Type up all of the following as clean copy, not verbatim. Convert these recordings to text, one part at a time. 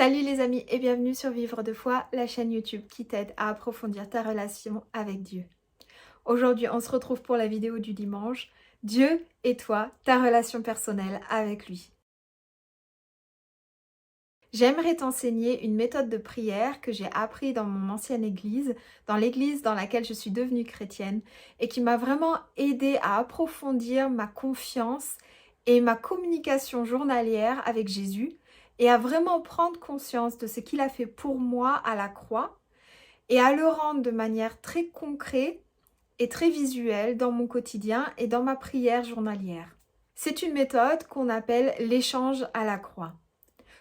Salut les amis et bienvenue sur Vivre de foi, la chaîne YouTube qui t'aide à approfondir ta relation avec Dieu. Aujourd'hui, on se retrouve pour la vidéo du dimanche. Dieu et toi, ta relation personnelle avec lui. J'aimerais t'enseigner une méthode de prière que j'ai appris dans mon ancienne église, dans l'église dans laquelle je suis devenue chrétienne et qui m'a vraiment aidée à approfondir ma confiance et ma communication journalière avec Jésus et à vraiment prendre conscience de ce qu'il a fait pour moi à la croix et à le rendre de manière très concrète et très visuelle dans mon quotidien et dans ma prière journalière. C'est une méthode qu'on appelle l'échange à la croix.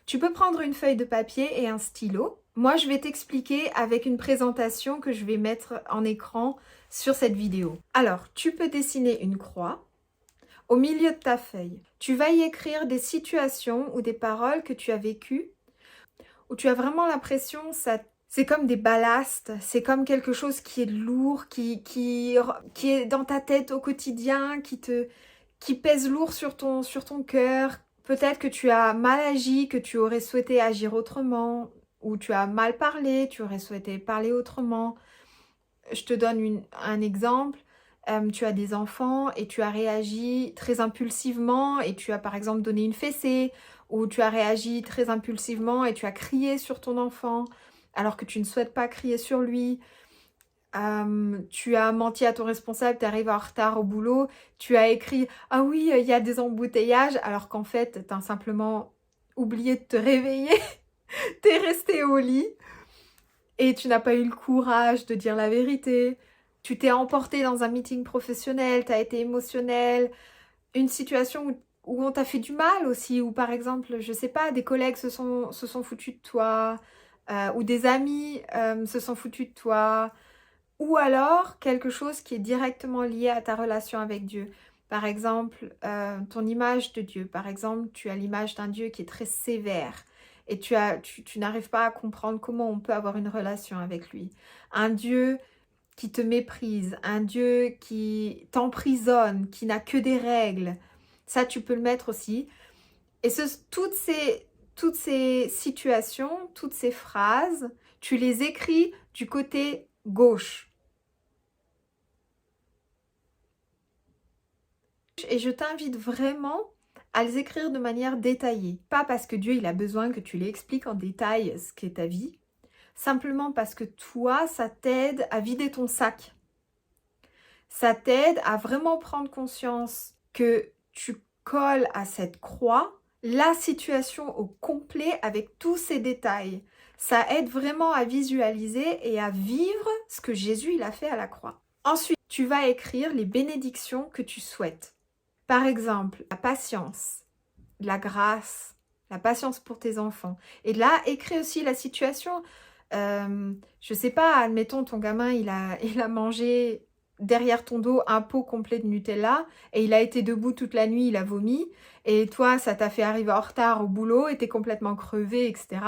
Tu peux prendre une feuille de papier et un stylo. Moi, je vais t'expliquer avec une présentation que je vais mettre en écran sur cette vidéo. Alors, tu peux dessiner une croix au milieu de ta feuille. Tu vas y écrire des situations ou des paroles que tu as vécues, où tu as vraiment l'impression, c'est comme des ballasts, c'est comme quelque chose qui est lourd, qui est dans ta tête au quotidien, qui pèse lourd sur ton cœur. Peut-être que tu as mal agi, que tu aurais souhaité agir autrement, ou tu as mal parlé, tu aurais souhaité parler autrement. Je te donne un exemple. Tu as des enfants et tu as réagi très impulsivement et tu as par exemple donné une fessée, ou tu as réagi très impulsivement et tu as crié sur ton enfant alors que tu ne souhaites pas crier sur lui. Tu as menti à ton responsable, tu arrives en retard au boulot, tu as écrit « Ah oui, il y a des embouteillages » alors qu'en fait, tu as simplement oublié de te réveiller, tu es resté au lit et tu n'as pas eu le courage de dire la vérité. Tu t'es emporté dans un meeting professionnel, tu as été émotionnel, une situation où on t'a fait du mal aussi, ou par exemple, je sais pas, des collègues se sont foutus de toi, ou des amis se sont foutus de toi, ou alors quelque chose qui est directement lié à ta relation avec Dieu. Par exemple, ton image de Dieu. Par exemple, tu as l'image d'un Dieu qui est très sévère et tu n'arrives pas à comprendre comment on peut avoir une relation avec lui. Un Dieu qui te méprise, un Dieu qui t'emprisonne, qui n'a que des règles. Ça, tu peux le mettre aussi. Et toutes ces situations, toutes ces phrases, tu les écris du côté gauche. Et je t'invite vraiment à les écrire de manière détaillée. Pas parce que Dieu il a besoin que tu lui expliques en détail ce qu'est ta vie, simplement parce que toi, ça t'aide à vider ton sac. Ça t'aide à vraiment prendre conscience que tu colles à cette croix la situation au complet avec tous ces détails. Ça aide vraiment à visualiser et à vivre ce que Jésus il a fait à la croix. Ensuite, tu vas écrire les bénédictions que tu souhaites. Par exemple, la patience, la grâce, la patience pour tes enfants. Et là, écris aussi la situation. Je sais pas, admettons, ton gamin, il a mangé derrière ton dos un pot complet de Nutella et il a été debout toute la nuit, il a vomi. Et toi, ça t'a fait arriver en retard au boulot et t'es complètement crevé, etc.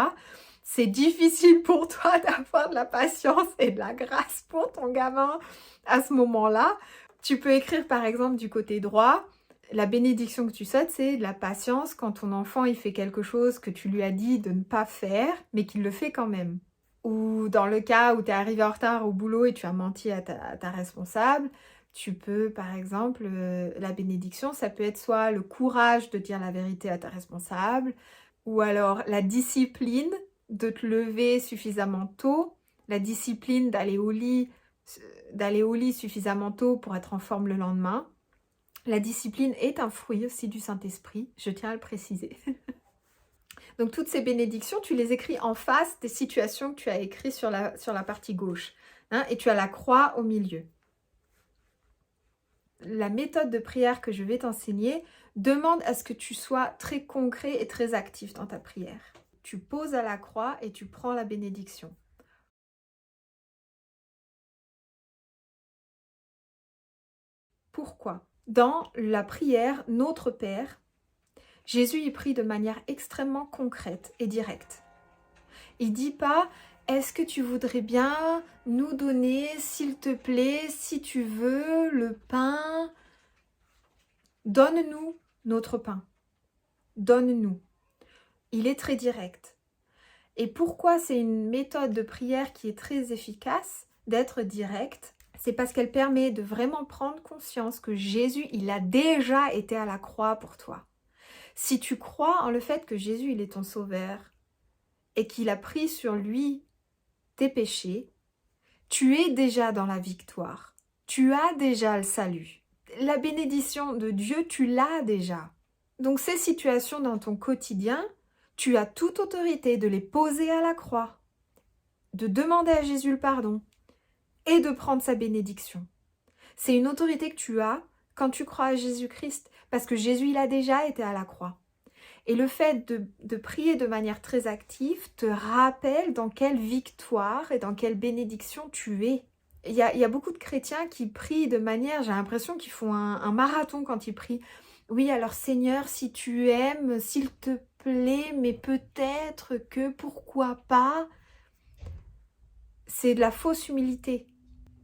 C'est difficile pour toi d'avoir de la patience et de la grâce pour ton gamin à ce moment-là. Tu peux écrire par exemple du côté droit. La bénédiction que tu souhaites, c'est de la patience quand ton enfant il fait quelque chose que tu lui as dit de ne pas faire, mais qu'il le fait quand même. Ou dans le cas où tu es arrivé en retard au boulot et tu as menti à ta responsable, tu peux par exemple, la bénédiction, ça peut être soit le courage de dire la vérité à ta responsable, ou alors la discipline de te lever suffisamment tôt, la discipline d'aller au lit suffisamment tôt pour être en forme le lendemain. La discipline est un fruit aussi du Saint-Esprit, je tiens à le préciser. Donc toutes ces bénédictions, tu les écris en face des situations que tu as écrites sur la partie gauche. Hein, et tu as la croix au milieu. La méthode de prière que je vais t'enseigner demande à ce que tu sois très concret et très actif dans ta prière. Tu poses à la croix et tu prends la bénédiction. Pourquoi? Dans la prière Notre Père, Jésus y prie de manière extrêmement concrète et directe. Il dit pas « Est-ce que tu voudrais bien nous donner, s'il te plaît, si tu veux, le pain? Donne-nous notre pain. Donne-nous. » Il est très direct. Et pourquoi c'est une méthode de prière qui est très efficace, d'être directe? C'est parce qu'elle permet de vraiment prendre conscience que Jésus, il a déjà été à la croix pour toi. Si tu crois en le fait que Jésus, il est ton sauveur et qu'il a pris sur lui tes péchés, tu es déjà dans la victoire. Tu as déjà le salut. La bénédiction de Dieu, tu l'as déjà. Donc ces situations dans ton quotidien, tu as toute autorité de les poser à la croix, de demander à Jésus le pardon et de prendre sa bénédiction. C'est une autorité que tu as quand tu crois à Jésus-Christ, parce que Jésus, il a déjà été à la croix. Et le fait de prier de manière très active te rappelle dans quelle victoire et dans quelle bénédiction tu es. Il y a beaucoup de chrétiens qui prient de manière, j'ai l'impression qu'ils font un marathon quand ils prient. Oui, alors Seigneur, si tu aimes, s'il te plaît, mais peut-être que, pourquoi pas. C'est de la fausse humilité.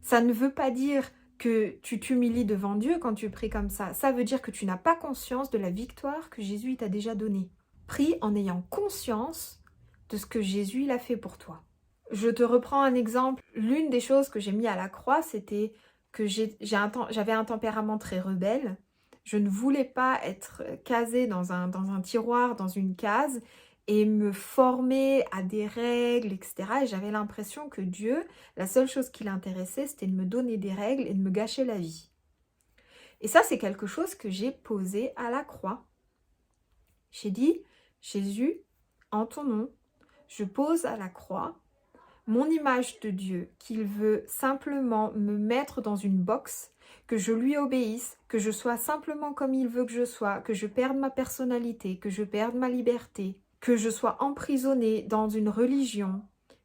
Ça ne veut pas dire que tu t'humilies devant Dieu quand tu pries comme ça. Ça veut dire que tu n'as pas conscience de la victoire que Jésus t'a déjà donnée. Prie en ayant conscience de ce que Jésus il a fait pour toi. Je te reprends un exemple. L'une des choses que j'ai mis à la croix, c'était que j'avais un tempérament très rebelle. Je ne voulais pas être casée dans un tiroir, dans une case, et me former à des règles, etc. Et j'avais l'impression que Dieu, la seule chose qui l'intéressait, c'était de me donner des règles et de me gâcher la vie. Et ça, c'est quelque chose que j'ai posé à la croix. J'ai dit, Jésus, en ton nom, je pose à la croix mon image de Dieu, qu'il veut simplement me mettre dans une box, que je lui obéisse, que je sois simplement comme il veut que je sois, que je perde ma personnalité, que je perde ma liberté, que je sois emprisonnée dans une religion,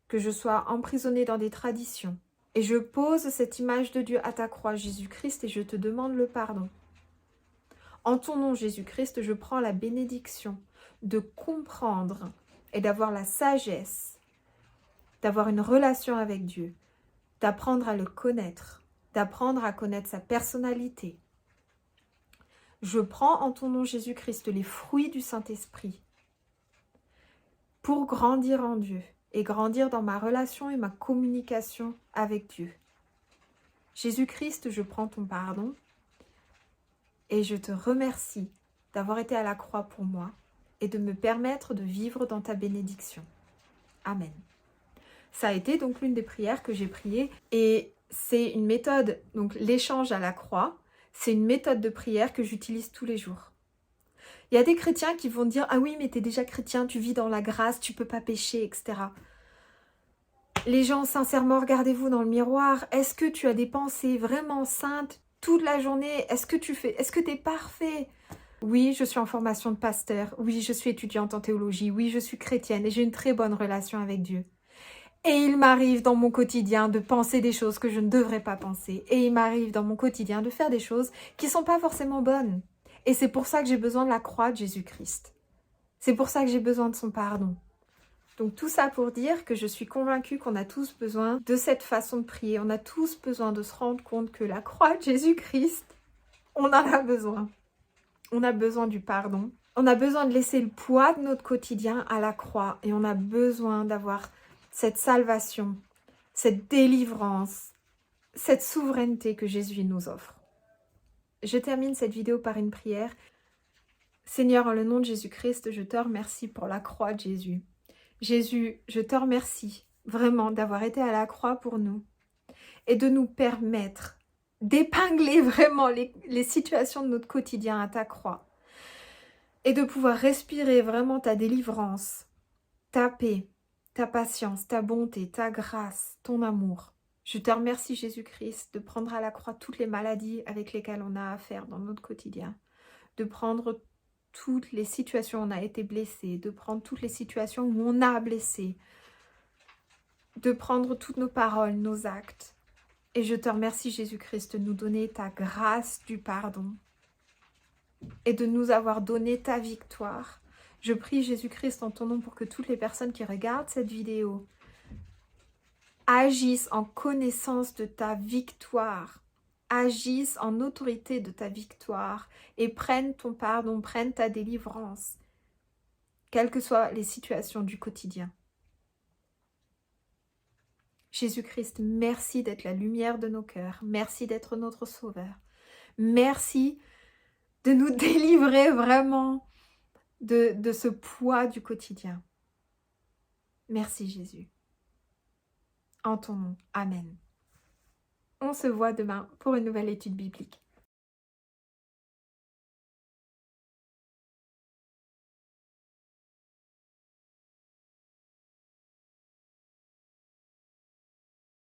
que je sois emprisonnée dans des traditions. Et je pose cette image de Dieu à ta croix, Jésus-Christ, et je te demande le pardon. En ton nom, Jésus-Christ, je prends la bénédiction de comprendre et d'avoir la sagesse, d'avoir une relation avec Dieu, d'apprendre à le connaître, d'apprendre à connaître sa personnalité. Je prends en ton nom, Jésus-Christ, les fruits du Saint-Esprit pour grandir en Dieu et grandir dans ma relation et ma communication avec Dieu. Jésus-Christ, je prends ton pardon et je te remercie d'avoir été à la croix pour moi et de me permettre de vivre dans ta bénédiction. Amen. Ça a été donc l'une des prières que j'ai priées et c'est une méthode, donc l'échange à la croix, c'est une méthode de prière que j'utilise tous les jours. Il y a des chrétiens qui vont dire « Ah oui, mais tu es déjà chrétien, tu vis dans la grâce, tu ne peux pas pécher, etc. » Les gens, sincèrement, regardez-vous dans le miroir. Est-ce que tu as des pensées vraiment saintes toute la journée? Est-ce que tu es parfait? Oui, je suis en formation de pasteur. Oui, je suis étudiante en théologie. Oui, je suis chrétienne et j'ai une très bonne relation avec Dieu. Et il m'arrive dans mon quotidien de penser des choses que je ne devrais pas penser. Et il m'arrive dans mon quotidien de faire des choses qui ne sont pas forcément bonnes. Et c'est pour ça que j'ai besoin de la croix de Jésus-Christ. C'est pour ça que j'ai besoin de son pardon. Donc tout ça pour dire que je suis convaincue qu'on a tous besoin de cette façon de prier. On a tous besoin de se rendre compte que la croix de Jésus-Christ, on en a besoin. On a besoin du pardon. On a besoin de laisser le poids de notre quotidien à la croix. Et on a besoin d'avoir cette salvation, cette délivrance, cette souveraineté que Jésus nous offre. Je termine cette vidéo par une prière. Seigneur, en le nom de Jésus-Christ, je te remercie pour la croix de Jésus. Jésus, je te remercie vraiment d'avoir été à la croix pour nous et de nous permettre d'épingler vraiment les situations de notre quotidien à ta croix et de pouvoir respirer vraiment ta délivrance, ta paix, ta patience, ta bonté, ta grâce, ton amour. Je te remercie, Jésus-Christ, de prendre à la croix toutes les maladies avec lesquelles on a affaire dans notre quotidien, de prendre toutes les situations où on a été blessé, de prendre toutes les situations où on a blessé, de prendre toutes nos paroles, nos actes. Et je te remercie, Jésus-Christ, de nous donner ta grâce du pardon et de nous avoir donné ta victoire. Je prie, Jésus-Christ, en ton nom pour que toutes les personnes qui regardent cette vidéo agissent en connaissance de ta victoire, agissent en autorité de ta victoire et prennent ton pardon, prennent ta délivrance, quelles que soient les situations du quotidien. Jésus-Christ, merci d'être la lumière de nos cœurs. Merci d'être notre Sauveur. Merci de nous délivrer vraiment de ce poids du quotidien. Merci Jésus. En ton nom. Amen. On se voit demain pour une nouvelle étude biblique.